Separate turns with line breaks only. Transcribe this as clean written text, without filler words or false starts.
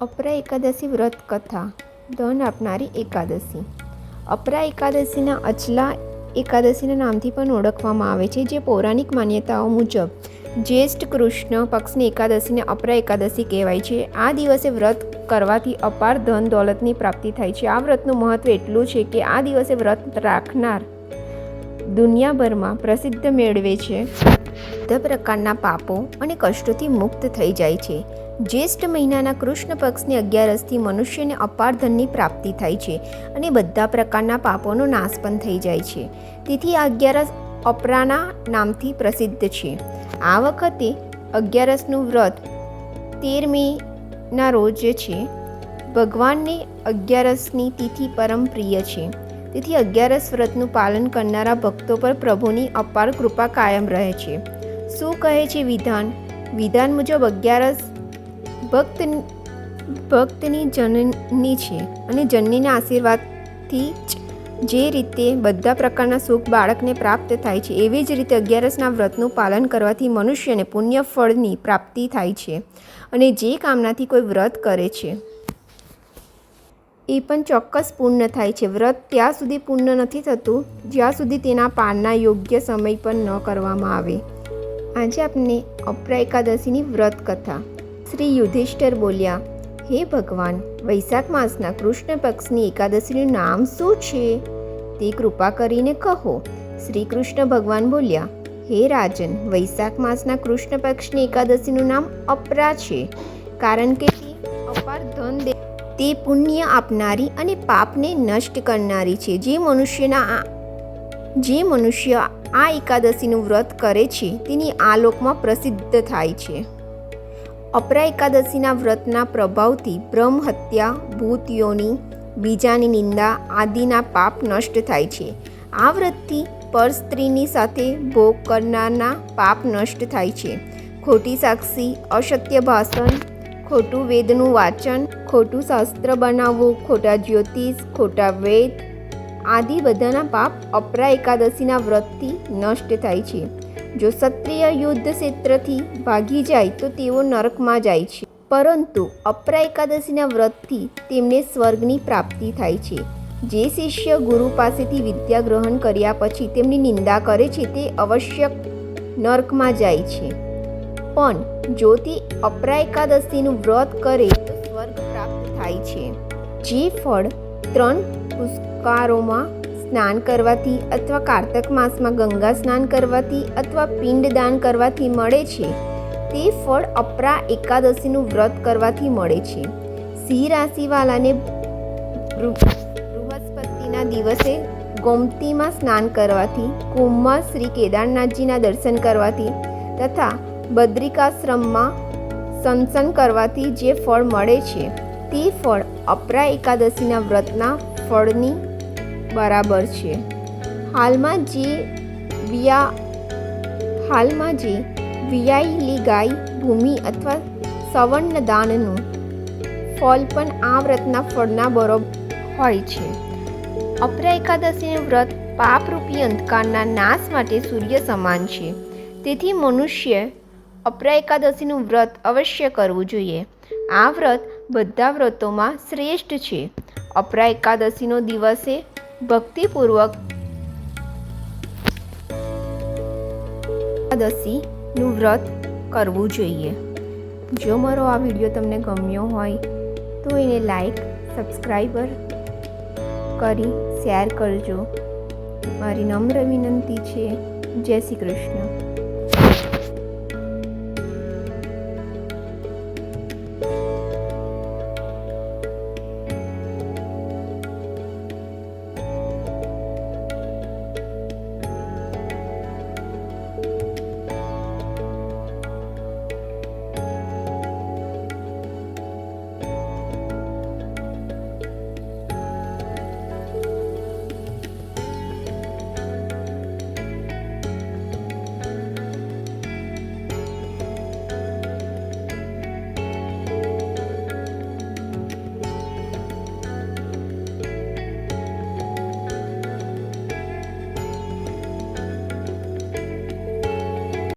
અપરા એકાદશી વ્રત કથા ધન આપનારી એકાદશી. અપરા એકાદશીના અચલા એકાદશીના નામથી પણ ઓળખવામાં આવે છે, જે પૌરાણિક માન્યતાઓ મુજબ જ્યેષ્ઠ કૃષ્ણ પક્ષની એકાદશીને અપરા એકાદશી કહેવાય છે. આ દિવસે વ્રત કરવાથી અપાર ધન દોલતની પ્રાપ્તિ થાય છે. આ વ્રતનું મહત્વ એટલું છે કે આ દિવસે વ્રત રાખનાર દુનિયાભરમાં પ્રસિદ્ધ મેળવે છે. બધા પ્રકારના પાપો અને કષ્ટોથી મુક્ત થઈ જાય છે. જ્યેષ્ઠ મહિનાના કૃષ્ણ પક્ષની અગિયારસથી મનુષ્યને અપાર ધનની પ્રાપ્તિ થાય છે અને બધા પ્રકારના પાપોનો નાશ પણ થઈ જાય છે. તેથી આ અગિયારસ અપરાના નામથી પ્રસિદ્ધ છે. આ વખતે અગિયારસનું વ્રત 13 મેના રોજ છે. ભગવાનને અગિયારસની તિથિ પરમ પ્રિય છે. તેથી અગિયારસ વ્રતનું પાલન કરનારા ભક્તો પર પ્રભુની અપાર કૃપા કાયમ રહે છે. શું કહે છે વિધાન? વિધાન મુજબ અગિયારસ ભક્તની જનની છે અને જનનીના આશીર્વાદથી જે રીતે બધા પ્રકારના સુખ બાળકને પ્રાપ્ત થાય છે, એવી જ રીતે અગિયારસના વ્રતનું પાલન કરવાથી મનુષ્યને પુણ્ય ફળની પ્રાપ્તિ થાય છે અને જે કામનાથી કોઈ વ્રત કરે છે એ પણ ચોક્કસ પૂર્ણ થાય છે. વ્રત ત્યાં સુધી પૂર્ણ નથી થતું જ્યાં સુધી તેના પાળના યોગ્ય સમય પર ન કરવામાં આવે. આજે આપણે અપરા એકાદશીની વ્રત કથા. શ્રી યુધિષ્ઠિર બોલ્યા, હે ભગવાન, વૈશાખ માસના કૃષ્ણ પક્ષની એકાદશીનું નામ શું છે તે કૃપા કરીને કહો. શ્રી કૃષ્ણ ભગવાન બોલ્યા, હે રાજન, વૈશાખ માસના કૃષ્ણ પક્ષની એકાદશીનું નામ અપરા છે, કારણ કે તે અપાર ધન તે પુણ્ય આપનારી અને પાપને નષ્ટ કરનારી છે. જે મનુષ્ય આ એકાદશીનું વ્રત કરે છે તેની આ લોકમાં પ્રસિદ્ધ થાય છે. અપરા એકાદશીના વ્રતના પ્રભાવથી બ્રહ્મ હત્યા, ભૂત યોનિ, બીજાની નિંદા આદિના પાપ નષ્ટ થાય છે. આ વ્રતથી પર સ્ત્રીની સાથે ભોગ કરનારના પાપ નષ્ટ થાય છે. ખોટી સાક્ષી, અસત્ય ભાષણ, ખોટું વેદનું વાંચન, ખોટું શાસ્ત્ર બનાવવું, ખોટા જ્યોતિષ, ખોટા વેદ આદિ બધાના પાપ અપરા એકાદશીના વ્રતથી નષ્ટ થાય છે. જો ક્ષત્રિય યુદ્ધ ક્ષેત્રથી ભાગી જાય તો તેઓ નરકમાં જાય છે, પરંતુ અપરા એકાદશીના વ્રતથી તેમને સ્વર્ગની પ્રાપ્તિ થાય છે. જે શિષ્ય ગુરુ પાસેથી વિદ્યા ગ્રહણ કર્યા પછી તેમની નિંદા કરે છે તે અવશ્ય નરકમાં જાય છે, પણ જો તે અપરા એકાદશીનું વ્રત કરે તો સ્વર્ગ પ્રાપ્ત થાય છે. જે ફળ 3 પુષ્કરોમાં સ્નાન કરવાથી અથવા કાર્તક માસમાં ગંગા સ્નાન કરવાથી અથવા પિંડદાન કરવાથી મળે છે, તે ફળ અપરા એકાદશીનું વ્રત કરવાથી મળે છે. સિંહ રાશિવાળાને બૃહસ્પતિના દિવસે ગોમતીમાં સ્નાન કરવાથી, કુંભમાં શ્રી કેદારનાથજીના દર્શન કરવાથી તથા બદ્રિકાશ્રમમાં સંસન કરવાથી જે ફળ મળે છે તે ફળ અપરા એકાદશીના વ્રતના ફળની બરાબર છે. હાલમાં જે વિયાયેલી ગાય, ભૂમિ અથવા સવર્ણ દાનનું ફળ પણ આ વ્રતના ફળના બરોબર હોય છે. અપરા એકાદશીનું વ્રત પાપરૂપી અંધકારના નાશ માટે સૂર્ય સમાન છે. તેથી મનુષ્ય અપરા એકાદશીનું વ્રત અવશ્ય કરવું જોઈએ. આ વ્રત બધા વ્રતોમાં શ્રેષ્ઠ છે. અપરા એકાદશીનો દિવસે ભક્તિપૂર્વક એકાદશીનું વ્રત કરવું જોઈએ. જો મારો આ વિડીયો તમને ગમ્યો હોય તો એને લાઈક, સબસ્ક્રાઈબર કરી શેર કરજો. મારી નમ્ર વિનંતી છે. જય શ્રી કૃષ્ણ.